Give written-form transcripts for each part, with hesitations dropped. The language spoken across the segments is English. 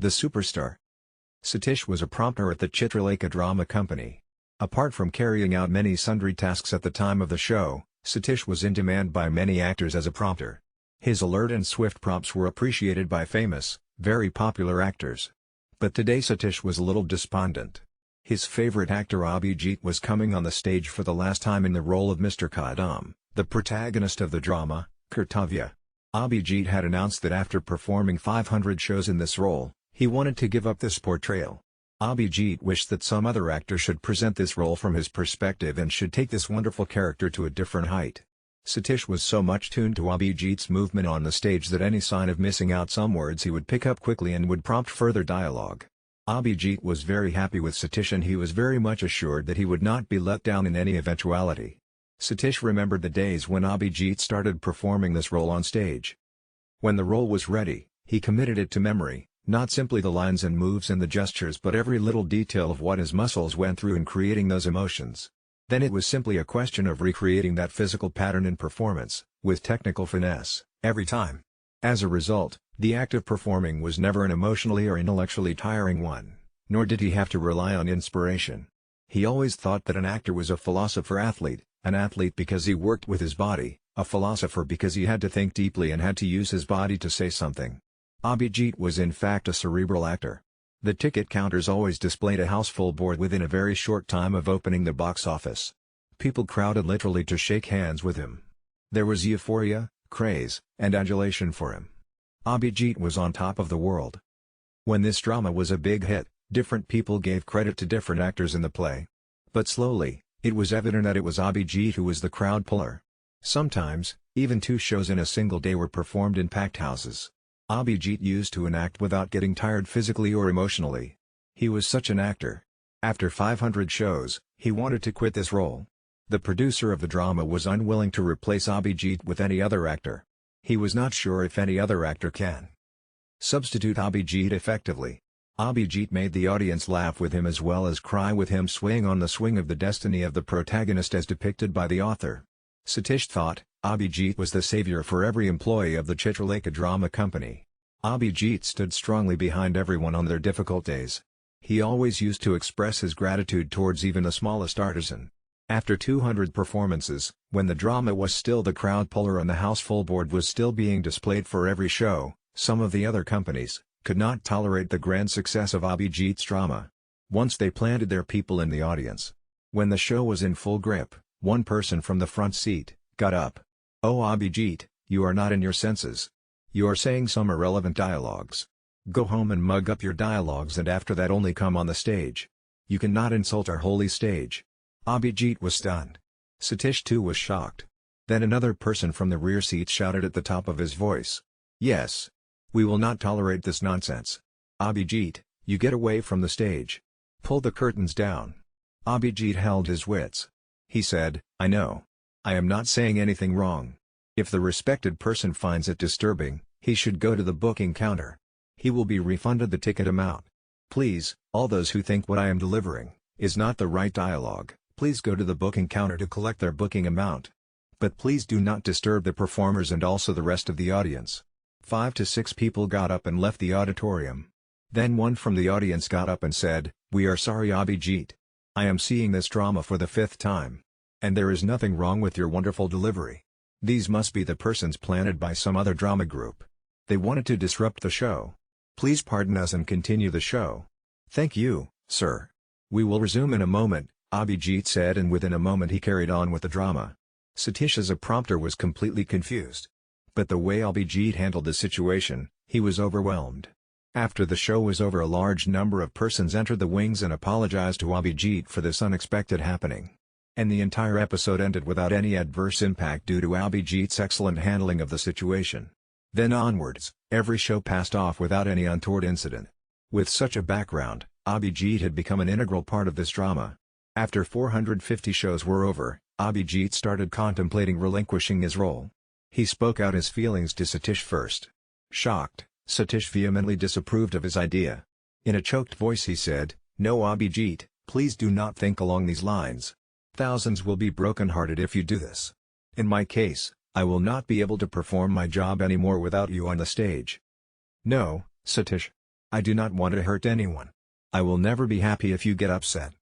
The superstar. Satish was a prompter at the Chitralekha Drama Company. Apart from carrying out many sundry tasks at the time of the show, Satish was in demand by many actors as a prompter. His alert and swift prompts were appreciated by famous, very popular actors. But today Satish was a little despondent. His favorite actor Abhijeet was coming on the stage for the last time in the role of Mr. Kadam, the protagonist of the drama, KARTAVYA. Abhijeet had announced that after performing 500 shows in this role, he wanted to give up this portrayal. Abhijeet wished that some other actor should present this role from his perspective and should take this wonderful character to a different height. Satish was so much tuned to Abhijeet's movement on the stage that any sign of missing out some words he would pick up quickly and would prompt further dialogue. Abhijeet was very happy with Satish and he was very much assured that he would not be let down in any eventuality. Satish remembered the days when Abhijeet started performing this role on stage. When the role was ready, he committed it to memory, not simply the lines and moves and the gestures but every little detail of what his muscles went through in creating those emotions. Then it was simply a question of recreating that physical pattern in performance, with technical finesse, every time. As a result, the act of performing was never an emotionally or intellectually tiring one, nor did he have to rely on inspiration. He always thought that an actor was a philosopher-athlete, an athlete because he worked with his body, a philosopher because he had to think deeply and had to use his body to say something. Abhijeet was in fact a cerebral actor. The ticket counters always displayed a house full board within a very short time of opening the box office. People crowded literally to shake hands with him. There was euphoria, craze, and adulation for him. Abhijeet was on top of the world. When this drama was a big hit, different people gave credit to different actors in the play. But slowly, it was evident that it was Abhijeet who was the crowd puller. Sometimes, even 2 shows in a single day were performed in packed houses. Abhijeet used to enact without getting tired physically or emotionally. He was such an actor. After 500 shows, he wanted to quit this role. The producer of the drama was unwilling to replace Abhijeet with any other actor. He was not sure if any other actor can substitute Abhijeet effectively. Abhijeet made the audience laugh with him as well as cry with him, swaying on the swing of the destiny of the protagonist as depicted by the author. Satish thought, Abhijeet was the savior for every employee of the Chitralekha Drama Company. Abhijeet stood strongly behind everyone on their difficult days. He always used to express his gratitude towards even the smallest artisan. After 200 performances, when the drama was still the crowd puller and the house full board was still being displayed for every show, some of the other companies could not tolerate the grand success of Abhijeet's drama. Once they planted their people in the audience. When the show was in full grip, one person from the front seat got up. "Oh Abhijeet, you are not in your senses. You are saying some irrelevant dialogues. Go home and mug up your dialogues and after that only come on the stage. You cannot insult our holy stage." Abhijeet was stunned. Satish too was shocked. Then another person from the rear seat shouted at the top of his voice. "Yes. We will not tolerate this nonsense. Abhijeet, you get away from the stage. Pull the curtains down." Abhijeet held his wits. He said, "I know. I am not saying anything wrong. If the respected person finds it disturbing, he should go to the booking counter. He will be refunded the ticket amount. Please, all those who think what I am delivering is not the right dialogue, please go to the booking counter to collect their booking amount. But please do not disturb the performers and also the rest of the audience." 5 to 6 people got up and left the auditorium. Then one from the audience got up and said, "We are sorry Abhijeet. I am seeing this drama for the 5th time. And there is nothing wrong with your wonderful delivery. These must be the persons planted by some other drama group. They wanted to disrupt the show. Please pardon us and continue the show." "Thank you, sir. We will resume in a moment," Abhijeet said, and within a moment he carried on with the drama. Satish as a prompter was completely confused. But the way Abhijeet handled the situation, he was overwhelmed. After the show was over, a large number of persons entered the wings and apologized to Abhijeet for this unexpected happening. And the entire episode ended without any adverse impact due to Abhijeet's excellent handling of the situation. Then onwards, every show passed off without any untoward incident. With such a background, Abhijeet had become an integral part of this drama. After 450 shows were over, Abhijeet started contemplating relinquishing his role. He spoke out his feelings to Satish first. Shocked, Satish vehemently disapproved of his idea. In a choked voice he said, "No Abhijeet, please do not think along these lines. Thousands will be brokenhearted if you do this. In my case, I will not be able to perform my job anymore without you on the stage." "No, Satish. I do not want to hurt anyone. I will never be happy if you get upset.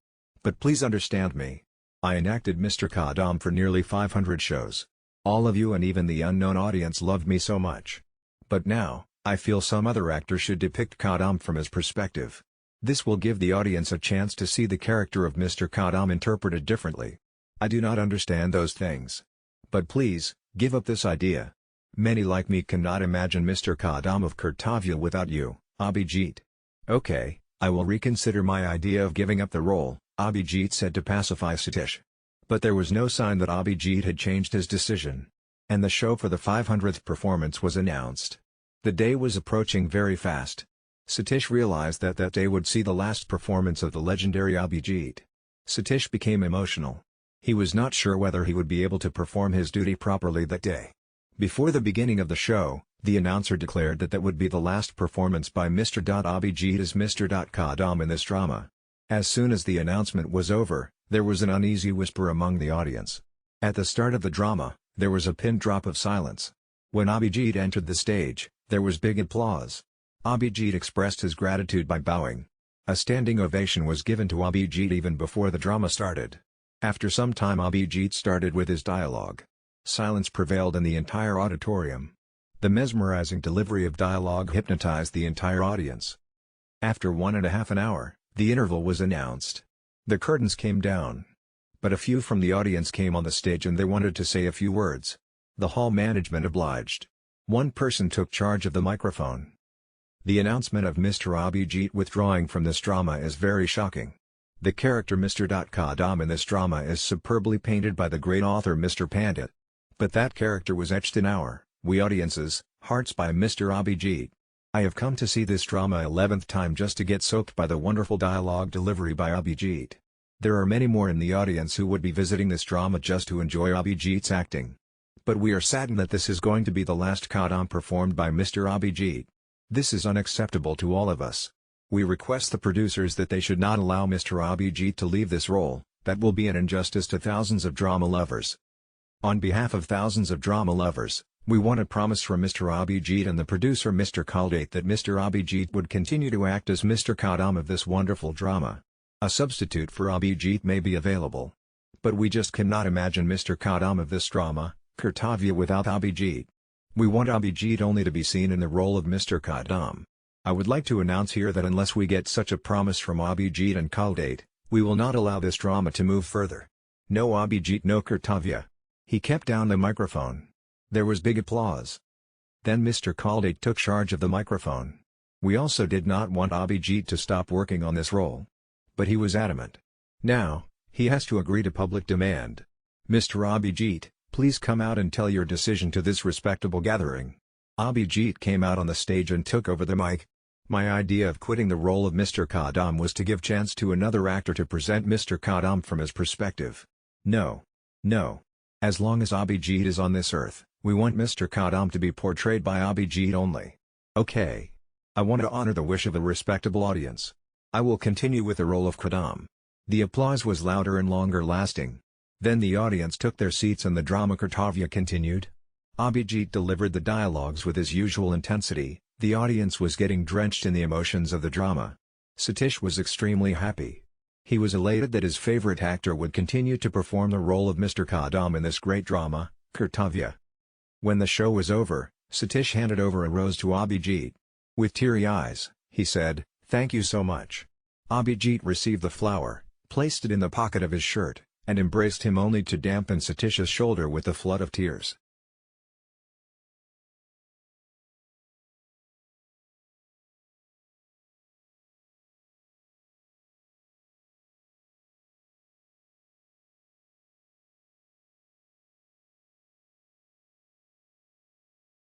But please understand me. I enacted Mr. Kadam for nearly 500 shows. All of you and even the unknown audience loved me so much. But now, I feel some other actor should depict Kadam from his perspective. This will give the audience a chance to see the character of Mr. Kadam interpreted differently. I do not understand those things. But please, give up this idea. Many like me cannot imagine Mr. Kadam of KARTAVYA without you, Abhijeet. Okay, I will reconsider my idea of giving up the role, Abhijeet said to pacify Satish. But there was no sign that Abhijeet had changed his decision. And the show for the 500th performance was announced. The day was approaching very fast. Satish realized that that day would see the last performance of the legendary Abhijeet. Satish became emotional. He was not sure whether he would be able to perform his duty properly that day. Before the beginning of the show, the announcer declared that that would be the last performance by Mr. Abhijeet as Mr. Kadam in this drama. As soon as the announcement was over, there was an uneasy whisper among the audience. At the start of the drama, there was a pin drop of silence. When Abhijeet entered the stage, there was big applause. Abhijeet expressed his gratitude by bowing. A standing ovation was given to Abhijeet even before the drama started. After some time Abhijeet started with his dialogue. Silence prevailed in the entire auditorium. The mesmerizing delivery of dialogue hypnotized the entire audience. After 1.5 hours, the interval was announced. The curtains came down. But a few from the audience came on the stage and they wanted to say a few words. The hall management obliged. One person took charge of the microphone. The announcement of Mr. Abhijeet withdrawing from this drama is very shocking. The character Mr. Kadam in this drama is superbly painted by the great author Mr. Pandit. But that character was etched in we audiences, hearts by Mr. Abhijeet. I have come to see this drama 11th time just to get soaked by the wonderful dialogue delivery by Abhijeet. There are many more in the audience who would be visiting this drama just to enjoy Abhijeet's acting. But we are saddened that this is going to be the last Kadam performed by Mr. Abhijeet. This is unacceptable to all of us. We request the producers that they should not allow Mr. Abhijeet to leave this role. That will be an injustice to thousands of drama lovers. On behalf of thousands of drama lovers, we want a promise from Mr. Abhijeet and the producer Mr. Kadam that Mr. Abhijeet would continue to act as Mr. Kadam of this wonderful drama. A substitute for Abhijeet may be available. But we just cannot imagine Mr. Kadam of this drama, KARTAVYA, without Abhijeet. We want Abhijeet only to be seen in the role of Mr. Kadam. I would like to announce here that unless we get such a promise from Abhijeet and Kadam, we will not allow this drama to move further. No Abhijeet, no KARTAVYA. He kept down the microphone. There was big applause. Then Mr. Kadam took charge of the microphone. We also did not want Abhijeet to stop working on this role. But he was adamant. Now, he has to agree to public demand. Mr. Abhijeet, please come out and tell your decision to this respectable gathering. Abhijeet came out on the stage and took over the mic. My idea of quitting the role of Mr. Kadam was to give chance to another actor to present Mr. Kadam from his perspective. No. No. As long as Abhijeet is on this earth, we want Mr. Kadam to be portrayed by Abhijeet only. Okay. I want to honor the wish of a respectable audience. I will continue with the role of Kadam. The applause was louder and longer lasting. Then the audience took their seats and the drama KARTAVYA continued. Abhijeet delivered the dialogues with his usual intensity. The audience was getting drenched in the emotions of the drama. Satish was extremely happy. He was elated that his favorite actor would continue to perform the role of Mr. Kadam in this great drama, KARTAVYA. When the show was over, Satish handed over a rose to Abhijeet. With teary eyes, he said, "Thank you so much." Abhijeet received the flower, placed it in the pocket of his shirt, and embraced him only to dampen Satish's shoulder with a flood of tears.